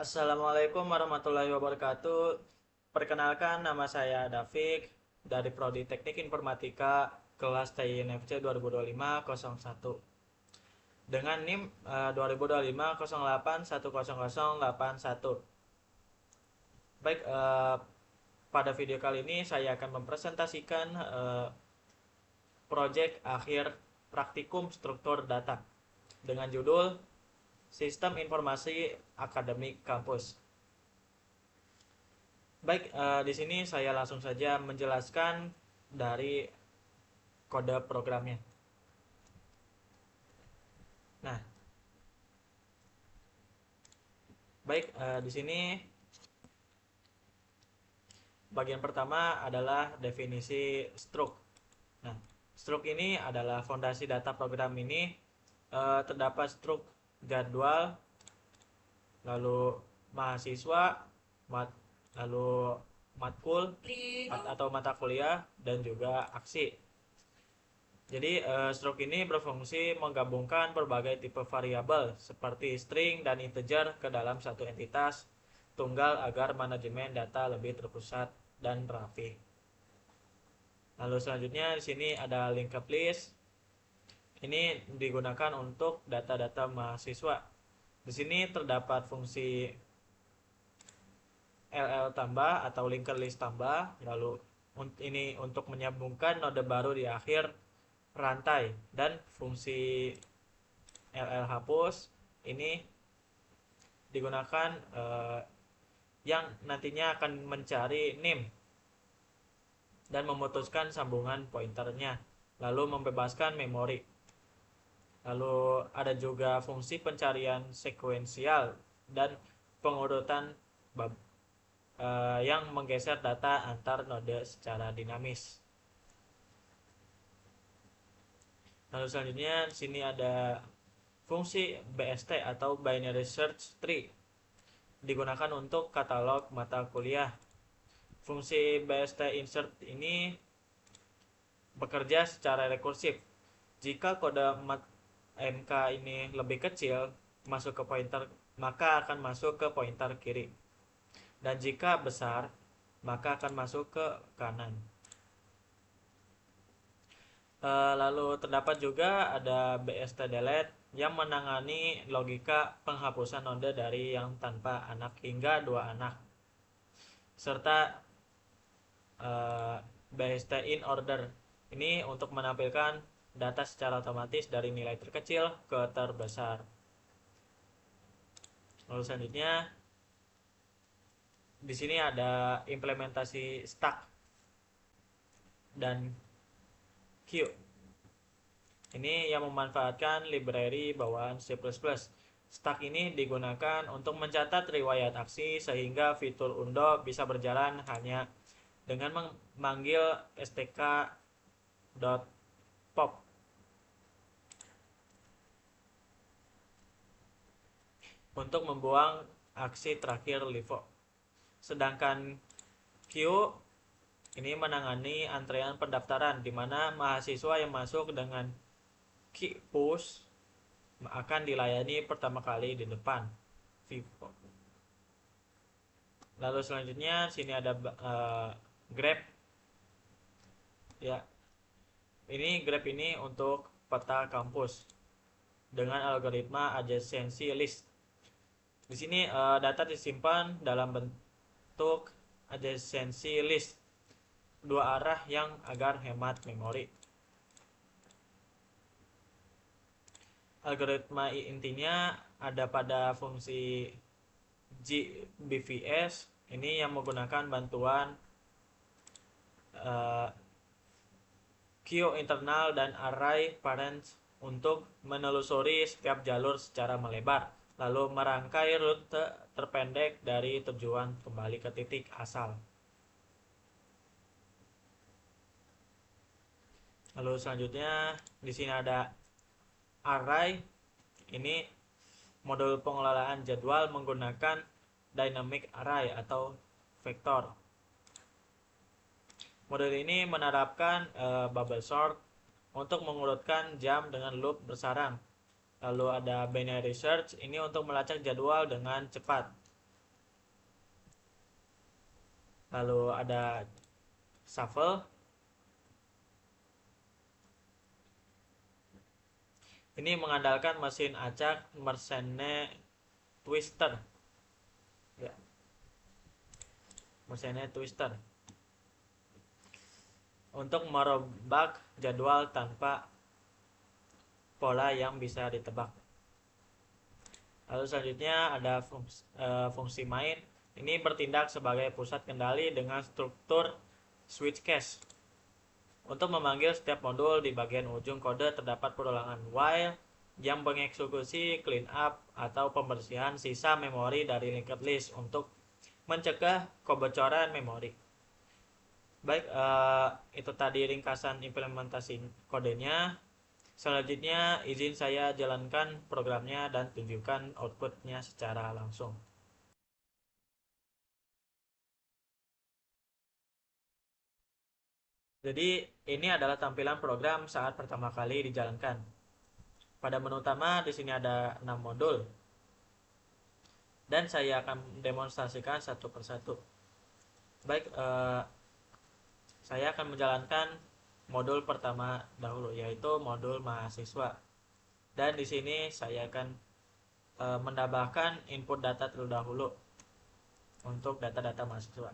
Assalamualaikum warahmatullahi wabarakatuh. Perkenalkan, nama saya Davik dari Prodi Teknik Informatika kelas TINFC 2025-01 dengan NIM 2025-08-10081. Baik, pada video kali ini saya akan mempresentasikan proyek akhir praktikum struktur data dengan judul Sistem Informasi Akademik Kampus. Baik, di sini saya langsung saja menjelaskan dari kode programnya. Nah, baik, di sini bagian pertama adalah definisi struk. Nah, struk ini adalah fondasi data program ini. Terdapat struk jadwal, lalu mahasiswa, lalu matkul atau mata kuliah, dan juga aksi. Jadi struk ini berfungsi menggabungkan berbagai tipe variabel seperti string dan integer ke dalam satu entitas tunggal agar manajemen data lebih terpusat dan rapi. Lalu selanjutnya di sini ada linked list. Ini digunakan untuk data-data mahasiswa. Di sini terdapat fungsi LL tambah atau linked list tambah. Lalu ini untuk menyambungkan node baru di akhir rantai, dan fungsi LL hapus ini digunakan yang nantinya akan mencari NIM dan memutuskan sambungan pointernya, lalu membebaskan memori. Lalu ada juga fungsi pencarian sekuensial dan pengurutan yang menggeser data antar node secara dinamis. Lalu selanjutnya di sini ada fungsi BST atau Binary Search Tree, digunakan untuk katalog mata kuliah. Fungsi BST insert ini bekerja secara rekursif. Jika kode MK ini lebih kecil masuk ke pointer, maka akan masuk ke pointer kiri. Dan jika besar, maka akan masuk ke kanan. Lalu terdapat juga ada BST delete yang menangani logika penghapusan node dari yang tanpa anak hingga 2 anak, serta BST in order ini untuk menampilkan data secara otomatis dari nilai terkecil ke terbesar. Lalu selanjutnya di sini ada implementasi stack dan queue. Ini yang memanfaatkan library bawaan C++. Stack ini digunakan untuk mencatat riwayat aksi sehingga fitur undo bisa berjalan hanya dengan memanggil stk.pop. Untuk membuang aksi terakhir LIFO. Sedangkan queue ini menangani antrean pendaftaran di mana mahasiswa yang masuk dengan key push akan dilayani pertama kali di depan Vivo. Lalu selanjutnya sini ada grab. Ya, ini grab ini untuk peta kampus dengan algoritma adjacency list. Di sini data disimpan dalam bentuk adjacency list 2 arah yang agar hemat memori. Algoritma intinya ada pada fungsi GBVS ini yang menggunakan bantuan queue internal dan array parents untuk menelusuri setiap jalur secara melebar, lalu merangkai rute terpendek dari tujuan kembali ke titik asal. Lalu selanjutnya di sini ada array. Ini modul pengelolaan jadwal menggunakan dynamic array atau vektor. Modul ini menerapkan bubble sort untuk mengurutkan jam dengan loop bersarang. Lalu ada binary search ini untuk melacak jadwal dengan cepat. lalu ada shuffle. Ini mengandalkan mesin acak Mersenne Twister ya, mesinnya Twister untuk merombak jadwal tanpa pola yang bisa ditebak. Lalu selanjutnya ada fungsi main. Ini bertindak sebagai pusat kendali dengan struktur switch cache. Untuk memanggil setiap modul di bagian ujung kode terdapat perulangan while yang mengeksekusi clean up atau pembersihan sisa memori dari linked list untuk mencegah kebocoran memori. Baik, itu tadi ringkasan implementasi kodenya. Selanjutnya izin saya jalankan programnya dan tunjukkan outputnya secara langsung. Jadi ini adalah tampilan program saat pertama kali dijalankan. Pada menu utama di sini ada 6 modul. Dan saya akan demonstrasikan satu persatu. Baik, saya akan menjalankan modul pertama dahulu, yaitu modul mahasiswa. Dan di sini saya akan menambahkan input data terlebih dahulu untuk data-data mahasiswa.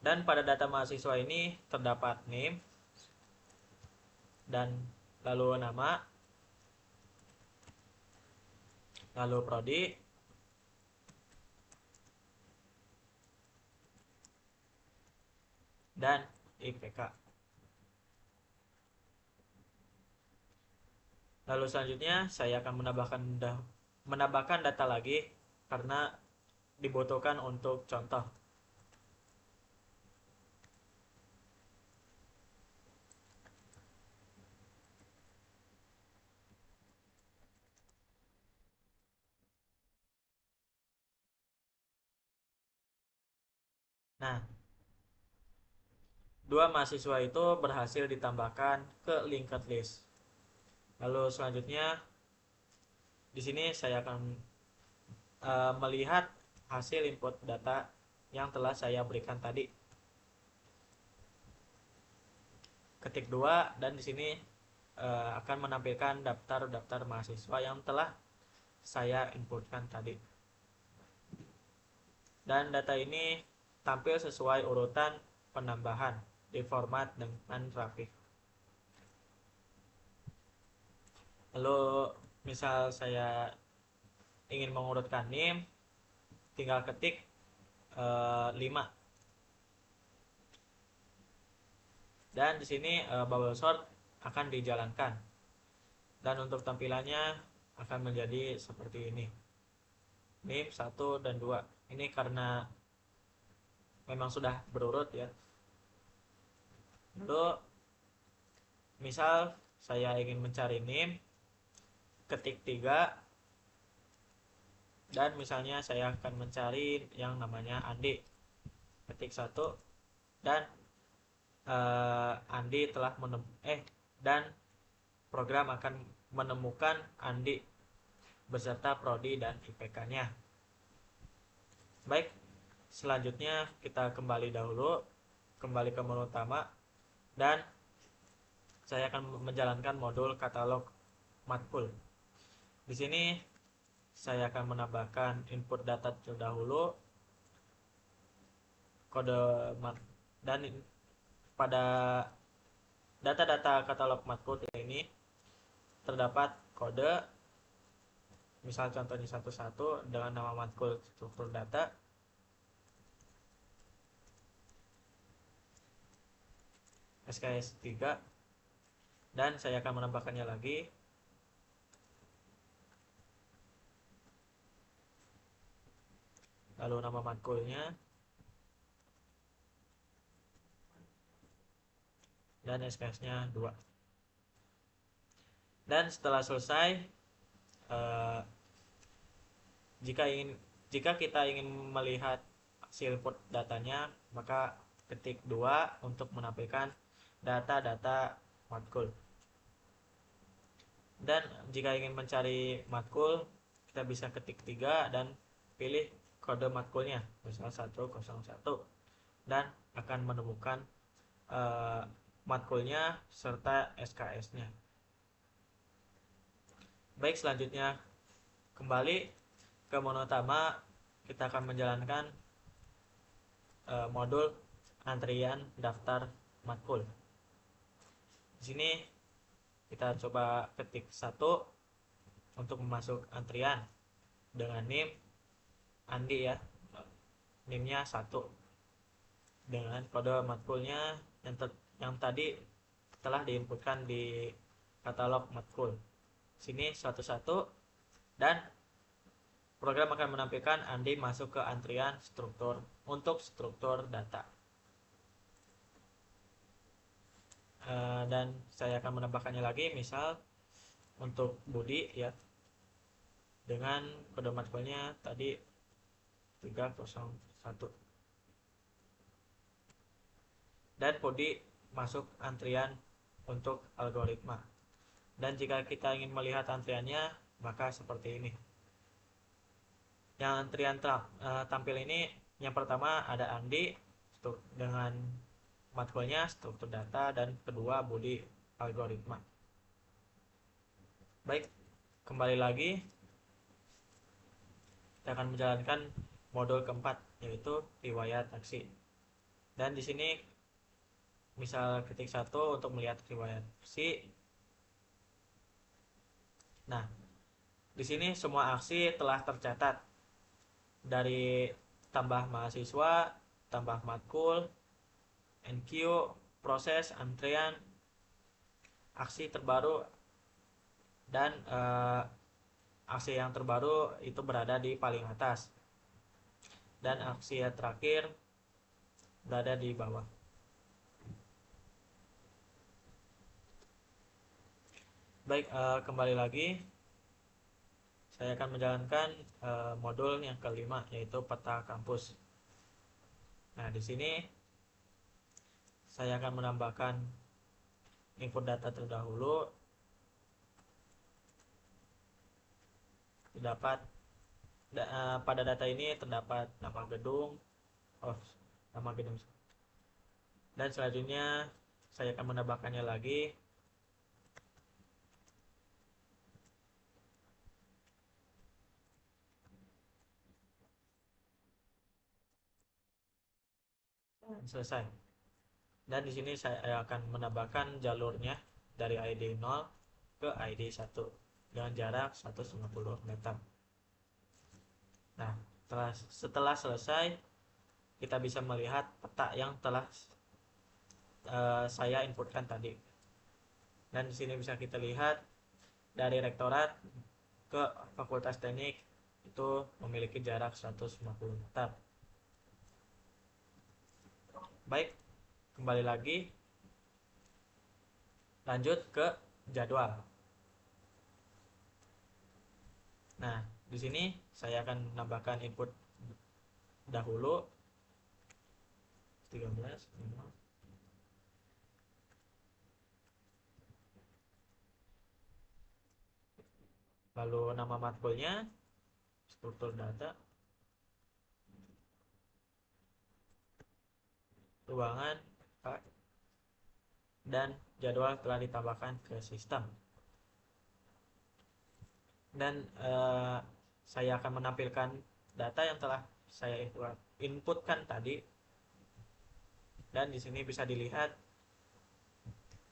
Dan pada data mahasiswa ini terdapat name dan lalu nama, lalu prodi, dan IPK. Lalu selanjutnya saya akan menambahkan data lagi karena dibutuhkan untuk contoh. Nah, dua mahasiswa itu berhasil ditambahkan ke linked list. Lalu selanjutnya di sini saya akan melihat hasil input data yang telah saya berikan tadi. Ketik 2 dan di sini akan menampilkan daftar-daftar mahasiswa yang telah saya inputkan tadi. Dan data ini tampil sesuai urutan penambahan di format dengan rapi. Lalu misal saya ingin mengurutkan NIM, tinggal ketik 5. Dan di sini bubble sort akan dijalankan. Dan untuk tampilannya akan menjadi seperti ini. NIM 1 dan 2. Ini karena memang sudah berurut ya. Lalu misal saya ingin mencari NIM, ketik 3 dan misalnya saya akan mencari yang namanya Andi, ketik 1 dan Andi telah dan program akan menemukan Andi beserta prodi dan IPK-nya. Baik, selanjutnya kita kembali ke menu utama dan saya akan menjalankan modul katalog matkul. Di sini saya akan menambahkan input data terlebih dahulu, kode dan pada data-data katalog matkul ini terdapat kode, misal contohnya 11 dengan nama matkul struktur data, SKS 3, dan saya akan menambahkannya lagi. Lalu nama matkulnya dan SKS-nya 2. Dan setelah selesai, jika kita ingin melihat hasil input datanya, maka ketik 2 untuk menampilkan data-data matkul. Dan jika ingin mencari matkul, kita bisa ketik 3 dan pilih kode matkulnya, misal 101. dan akan menemukan matkulnya serta SKS-nya. Baik, selanjutnya kembali ke menu utama, kita akan menjalankan modul antrian daftar matkul. Di sini kita coba ketik 1 untuk masuk antrian dengan NIM Andi ya, NIM-nya 1 dengan kode matkulnya yang tadi telah diinputkan di katalog matkul. Sini 11 dan program akan menampilkan Andi masuk ke antrian struktur untuk struktur data. Dan saya akan menambahkannya lagi, misal untuk Budi ya, dengan kode matkulnya tadi 301, dan Budi masuk antrian untuk algoritma. Dan jika kita ingin melihat antriannya, maka seperti ini. Yang antrian tampil ini, yang pertama ada Andi dengan matkulnya struktur data, dan kedua Budi algoritma. Baik, kembali lagi kita akan menjalankan modul keempat, yaitu riwayat aksi. Dan di sini misal ketik 1 untuk melihat riwayat aksi. Nah, di sini semua aksi telah tercatat, dari tambah mahasiswa, tambah matkul, NQ, proses, antrian, aksi terbaru, dan aksi yang terbaru itu berada di paling atas, dan aksi yang terakhir berada di bawah. Baik, kembali lagi saya akan menjalankan modul yang kelima, yaitu peta kampus. Nah, di sini saya akan menambahkan input data terdahulu. Pada data ini terdapat nama gedung, dan selanjutnya saya akan menambahkannya lagi. Selesai. Dan di sini saya akan menambahkan jalurnya dari ID 0 ke ID 1 dengan jarak 150 meter. Nah, setelah selesai, kita bisa melihat peta yang telah saya inputkan tadi. Dan di sini bisa kita lihat dari rektorat ke Fakultas Teknik itu memiliki jarak 150 meter. Baik, kembali lagi lanjut ke jadwal. Nah, di sini saya akan menambahkan input dahulu 13. Lalu nama matkulnya struktur data, ruangan, dan jadwal telah ditambahkan ke sistem. Dan saya akan menampilkan data yang telah saya inputkan tadi. Dan di sini bisa dilihat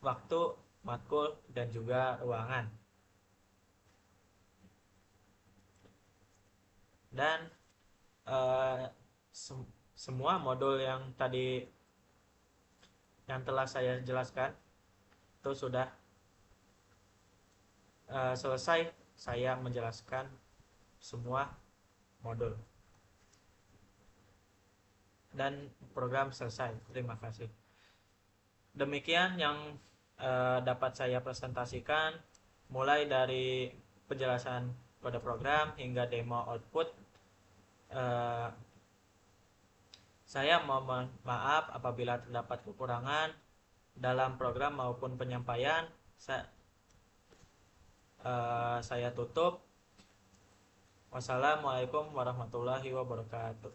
waktu, matkul, dan juga ruangan. Dan semua modul yang tadi yang telah saya jelaskan itu sudah selesai saya menjelaskan semua modul, dan program selesai. Terima kasih. Demikian yang dapat saya presentasikan, mulai dari penjelasan kode program hingga demo output. Saya mohon maaf apabila terdapat kekurangan dalam program maupun penyampaian. Saya tutup. Wassalamualaikum warahmatullahi wabarakatuh.